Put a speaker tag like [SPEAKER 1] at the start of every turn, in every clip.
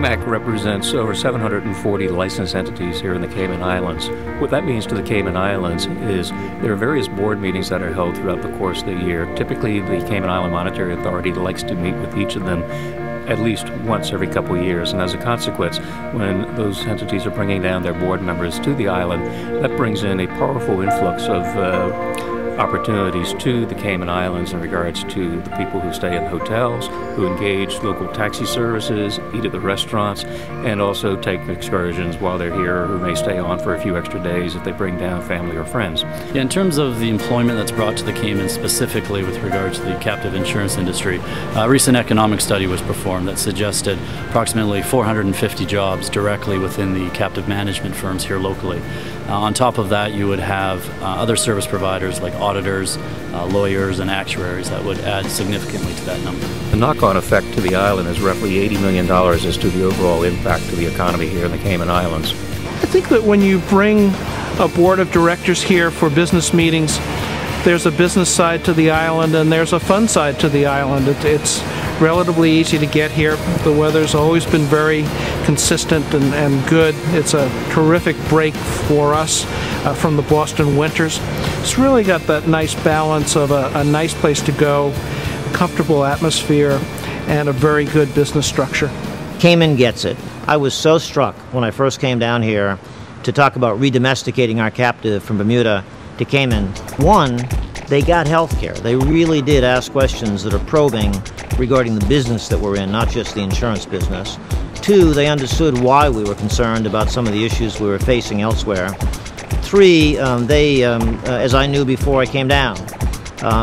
[SPEAKER 1] CAMAC represents over 740 licensed entities here in the Cayman Islands. What that means to the Cayman Islands is there are various board meetings that are held throughout the course of the year. Typically, the Cayman Island Monetary Authority likes to meet with each of them at least once every couple of years, and as a consequence, when those entities are bringing down their board members to the island, that brings in a powerful influx of opportunities to the Cayman Islands in regards to the people who stay in hotels, who engage local taxi services, eat at the restaurants, and also take excursions while they're here, who may stay on for a few extra days if they bring down family or friends.
[SPEAKER 2] Yeah, in terms of the employment that's brought to the Cayman specifically with regards to the captive insurance industry, a recent economic study was performed that suggested approximately 450 jobs directly within the captive management firms here locally. On top of that, you would have other service providers like auditors, lawyers, and actuaries that would add significantly to that number.
[SPEAKER 1] The knock-on effect to the island is roughly $80 million as to the overall impact to the economy here in the Cayman Islands.
[SPEAKER 3] I think that when you bring a board of directors here for business meetings, there's a business side to the island and there's a fun side to the island. It's relatively easy to get here. The weather's always been very consistent and good. It's a terrific break for us from the Boston winters. It's really got that nice balance of a nice place to go, comfortable atmosphere, and a very good business structure.
[SPEAKER 4] Cayman gets it. I was so struck when I first came down here to talk about redomesticating our captive from Bermuda to Cayman. One, they got health care. They really did ask questions that are probing regarding the business that we're in, not just the insurance business. Two, they understood why we were concerned about some of the issues we were facing elsewhere. Three, as I knew before I came down,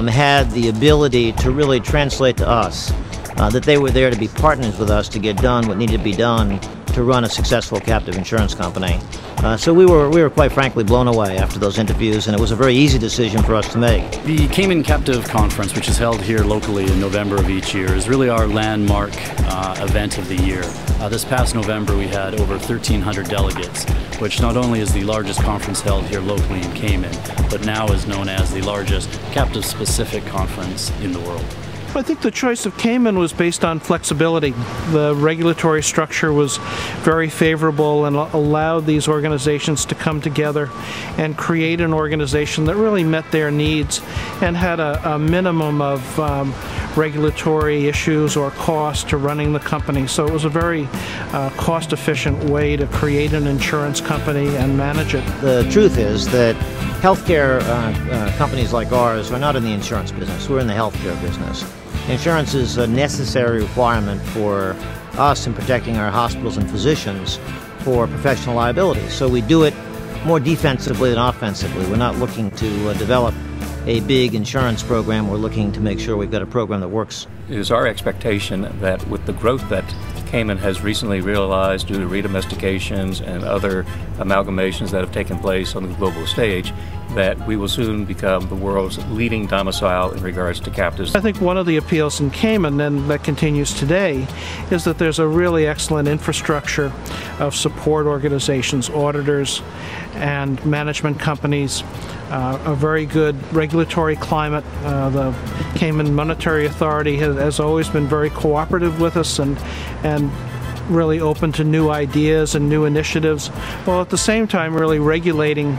[SPEAKER 4] had the ability to really translate to us that they were there to be partners with us to get done what needed to be done to run a successful captive insurance company. So we were quite frankly blown away after those interviews, and it was a very easy decision for us to make.
[SPEAKER 2] The Cayman Captive Conference, which is held here locally in November of each year, is really our landmark event of the year. This past November we had over 1,300 delegates, which not only is the largest conference held here locally in Cayman, but now is known as the largest captive-specific conference in the world.
[SPEAKER 3] I think the choice of Cayman was based on flexibility. The regulatory structure was very favorable and allowed these organizations to come together and create an organization that really met their needs and had a minimum of regulatory issues or cost to running the company. So it was a very cost-efficient way to create an insurance company and manage it.
[SPEAKER 4] The truth is that healthcare companies like ours are not in the insurance business. We're in the healthcare business. Insurance is a necessary requirement for us in protecting our hospitals and physicians for professional liability. So we do it more defensively than offensively. We're not looking to develop a big insurance program. We're looking to make sure we've got a program that works.
[SPEAKER 1] It is our expectation that with the growth that Cayman has recently realized due to redomestications and other amalgamations that have taken place on the global stage, that we will soon become the world's leading domicile in regards to captives.
[SPEAKER 3] I think one of the appeals in Cayman, and that continues today, is that there's a really excellent infrastructure of support organizations, auditors, and management companies, a very good regulatory climate. The Cayman Monetary Authority has always been very cooperative with us and really open to new ideas and new initiatives, while at the same time really regulating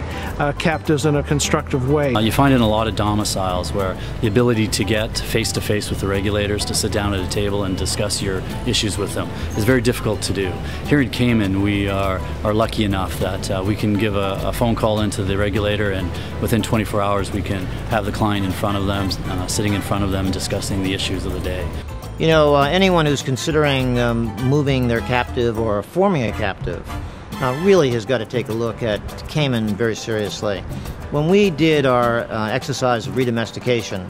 [SPEAKER 3] captives in a constructive way.
[SPEAKER 2] You find in a lot of domiciles where the ability to get face-to-face with the regulators, to sit down at a table and discuss your issues with them is very difficult to do. Here in Cayman we are lucky enough that we can give a phone call into the regulator, and within 24 hours we can have the client in front of them, sitting in front of them and discussing the issues of the day.
[SPEAKER 4] You know, anyone who's considering moving their captive or forming a captive really has got to take a look at Cayman very seriously. When we did our exercise of redomestication,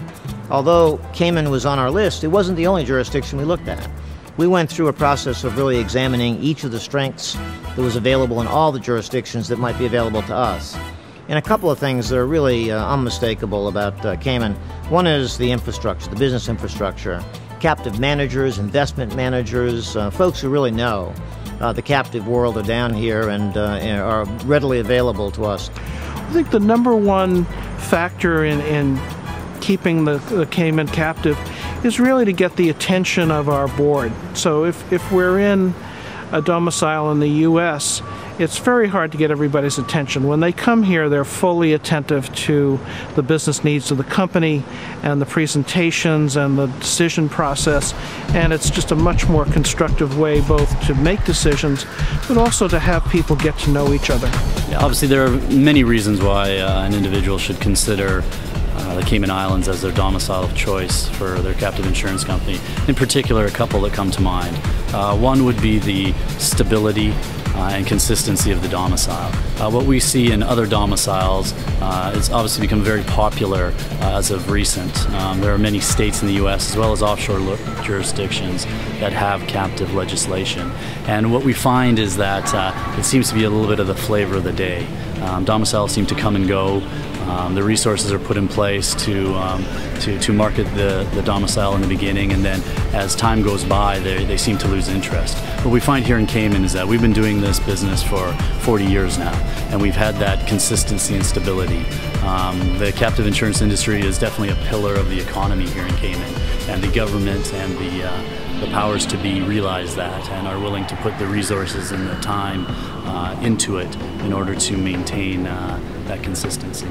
[SPEAKER 4] although Cayman was on our list, it wasn't the only jurisdiction we looked at. We went through a process of really examining each of the strengths that was available in all the jurisdictions that might be available to us. And a couple of things that are really unmistakable about Cayman. One is the infrastructure, the business infrastructure. Captive managers, investment managers, folks who really know the captive world are down here and are readily available to us.
[SPEAKER 3] I think the number one factor in keeping the Cayman captive is really to get the attention of our board. So if we're in a domicile in the U.S., it's very hard to get everybody's attention. When they come here, they're fully attentive to the business needs of the company and the presentations and the decision process, and it's just a much more constructive way both to make decisions but also to have people get to know each other.
[SPEAKER 2] Yeah, obviously there are many reasons why an individual should consider the Cayman Islands as their domicile of choice for their captive insurance company. In particular, a couple that come to mind. One would be the stability and consistency of the domicile. What we see in other domiciles, it's obviously become very popular as of recent. There are many states in the U.S. as well as offshore jurisdictions that have captive legislation. And what we find is that it seems to be a little bit of the flavor of the day. Domiciles seem to come and go. The resources are put in place to market the domicile in the beginning, and then as time goes by, they seem to lose interest. What we find here in Cayman is that we've been doing this business for 40 years now, and we've had that consistency and stability. The captive insurance industry is definitely a pillar of the economy here in Cayman, and the government and the powers to be realize that and are willing to put the resources and the time into it in order to maintain that consistency.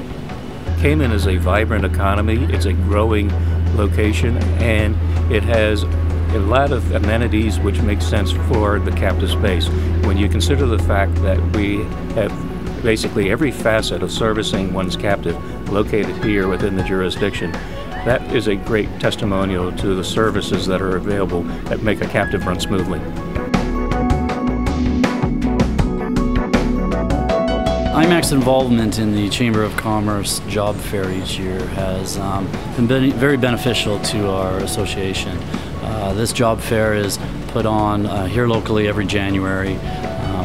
[SPEAKER 1] Cayman is a vibrant economy, it's a growing location, and it has a lot of amenities which make sense for the captive space. When you consider the fact that we have basically every facet of servicing one's captive located here within the jurisdiction, that is a great testimonial to the services that are available that make a captive run smoothly.
[SPEAKER 2] IMAC's involvement in the Chamber of Commerce job fair each year has been very beneficial to our association. This job fair is put on here locally every January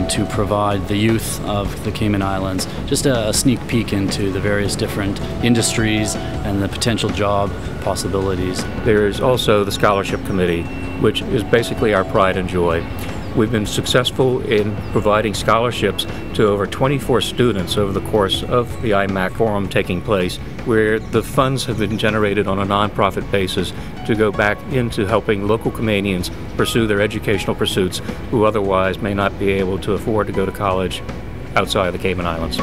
[SPEAKER 2] to provide the youth of the Cayman Islands just a sneak peek into the various different industries and the potential job possibilities.
[SPEAKER 1] There's also the Scholarship Committee, which is basically our pride and joy. We've been successful in providing scholarships to over 24 students over the course of the IMAC forum taking place, where the funds have been generated on a nonprofit basis to go back into helping local Caymanians pursue their educational pursuits who otherwise may not be able to afford to go to college outside of the Cayman Islands.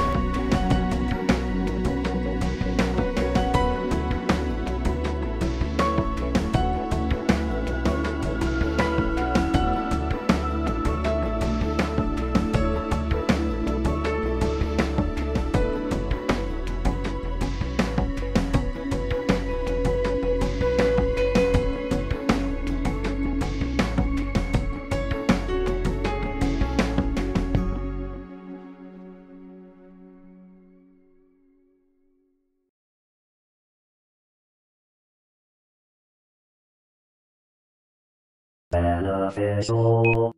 [SPEAKER 5] Beneficial.